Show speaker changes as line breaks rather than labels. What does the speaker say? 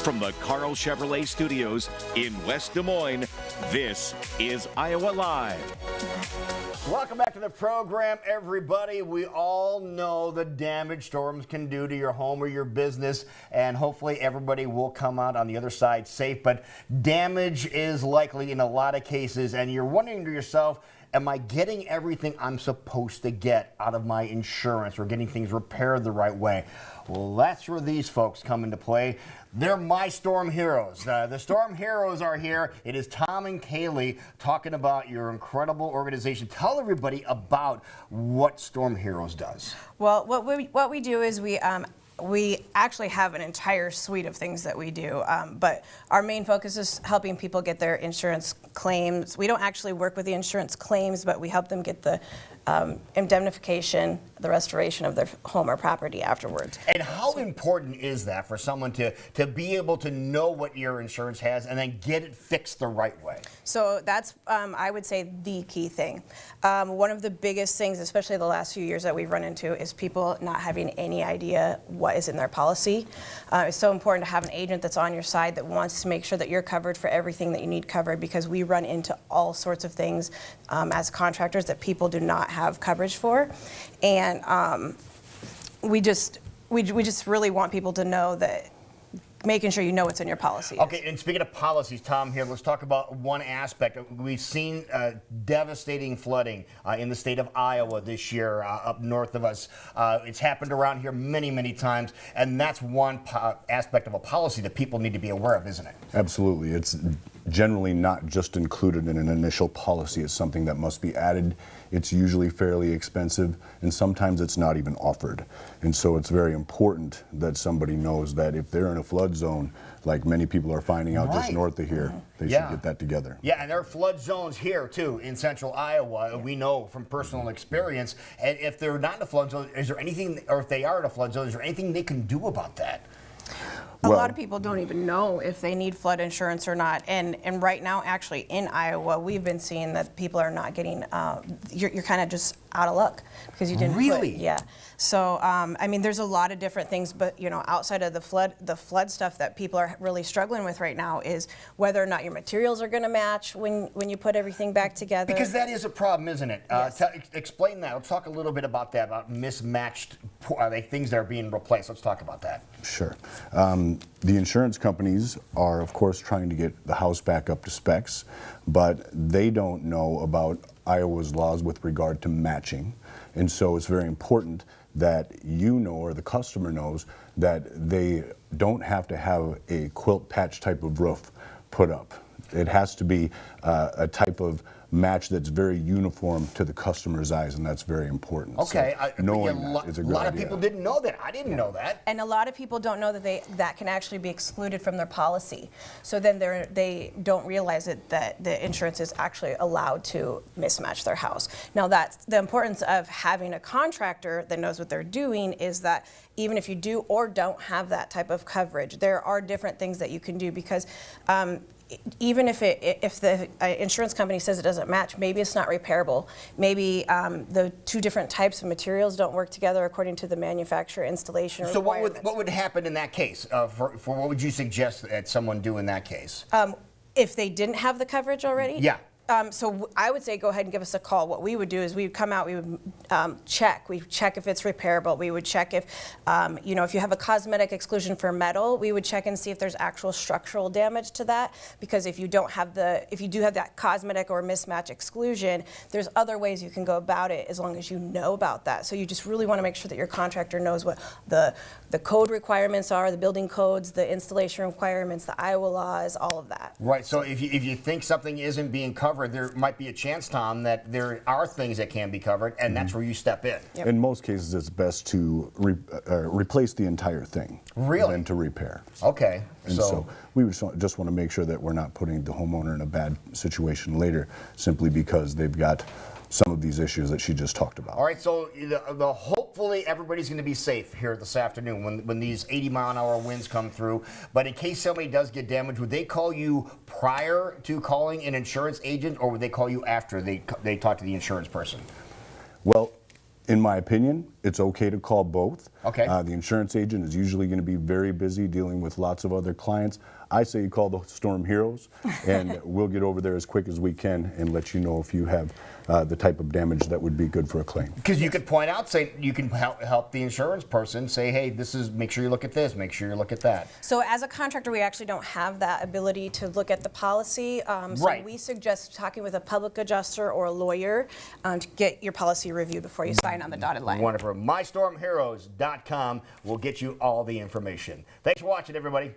From the Carl Chevrolet Studios in West Des Moines, this is Iowa Live.
Welcome back to the program, everybody. We all know the damage storms can do to your home or your business, and hopefully everybody will come out on the other side safe. But damage is likely in a lot of cases, and you're wondering to yourself, am I getting everything I'm supposed to get out of my insurance or getting things repaired the right way? Well, that's where these folks come into play. They're my storm heroes. The storm heroes are here. It is Tom and Kaley talking about your incredible organization. Tell everybody about what Storm Heroes does.
Well, what we do is we actually have an entire suite of things that we do, but our main focus is helping people get their insurance claims. We don't actually work with the insurance claims, but we help them get the indemnification, the restoration of their home or property afterwards.
And how important is that for someone to be able to know what your insurance has and then get it fixed the right way?
So that's, I would say, the key thing. One of the biggest things, especially the last few years that we've run into, is people not having any idea what is in their policy. It's so important to have an agent that's on your side that wants to make sure that you're covered for everything that you need covered, because we run into all sorts of things as contractors that people do not have coverage for. And we just really want people to know that, making sure you know what's in your policy.
Okay, and speaking of policies, Tom, here, let's talk about one aspect. We've seen devastating flooding in the state of Iowa this year up north of us. It's happened around here many, many times, and that's one aspect of a policy that people need to be aware of, isn't it?
Absolutely. It's generally not just included in an initial policy. It's something that must be added. It's usually fairly expensive, and sometimes it's not even offered. And so it's very important that somebody knows that if they're in a flood zone, like many people are finding out just north of here, they should get that together.
Yeah, and there are flood zones here, too, in central Iowa. We know from personal experience. And if they're not in a flood zone, is there anything, or if they are in a flood zone, is there anything they can do about that?
A lot of people don't even know if they need flood insurance or not. And right now, actually, in Iowa, we've been seeing that people are not getting, you're kind of just out of luck because you didn't
Really?
Yeah. So, I mean, there's a lot of different things, but, you know, outside of the flood stuff that people are really struggling with right now is whether or not your materials are going to match when you put everything back together.
Because that is a problem, isn't it?
Yes.
Explain that. Let's talk a little bit about that, about mismatched things that are being replaced. Let's talk about that.
Sure. The insurance companies are, of course, trying to get the house back up to specs, but they don't know about Iowa's laws with regard to matching. And so it's very important that you know, or the customer knows, that they don't have to have a quilt patch type of roof put up. It has to be a type of match that's very uniform to the customer's eyes, and that's very important.
Okay,
so knowing that is a good idea.
A lot of people didn't know that. I didn't know that.
And a lot of people don't know that that can actually be excluded from their policy. So then they don't realize that the insurance is actually allowed to mismatch their house. Now, that's the importance of having a contractor that knows what they're doing, is that even if you do or don't have that type of coverage, there are different things that you can do, because even if the insurance company says it doesn't match, maybe it's not repairable. Maybe the two different types of materials don't work together according to the manufacturer installation requirements.
So what would happen in that case? For what would you suggest that someone do in that case?
If they didn't have the coverage already?
Yeah.
So I would say go ahead and give us a call. What we would do is we would come out, we would check. We would check if it's repairable. We would check if, if you have a cosmetic exclusion for metal, we would check and see if there's actual structural damage to that. Because if you do have that cosmetic or mismatch exclusion, there's other ways you can go about it as long as you know about that. So you just really want to make sure that your contractor knows what the code requirements are, the building codes, the installation requirements, the Iowa laws, all of that.
Right. So if you think something isn't being covered, there might be a chance, Tom, that there are things that can be covered, and that's where you step in.
Yep. In most cases, it's best to replace the entire thing than to repair.
Okay.
And so we would just want to make sure that we're not putting the homeowner in a bad situation later simply because they've got some of these issues that she just talked about.
All right, so hopefully everybody's going to be safe here this afternoon when these 80-mile-an-hour winds come through. But in case somebody does get damaged, would they call you prior to calling an insurance agent, or would they call you after they talk to the insurance person?
Well, In my opinion, it's okay to call both.
Okay.
The insurance agent is usually going to be very busy dealing with lots of other clients. I say you call the storm heroes, and we'll get over there as quick as we can and let you know if you have the type of damage that would be good for a claim.
Because you could point out, say, you can help the insurance person say, hey, this is, make sure you look at this, make sure you look at that.
So as a contractor, we actually don't have that ability to look at the policy. So
Right.
we suggest talking with a public adjuster or a lawyer to get your policy reviewed before you sign on the dotted line.
Wonderful. MyStormHeroes.com will get you all the information. Thanks for watching, everybody.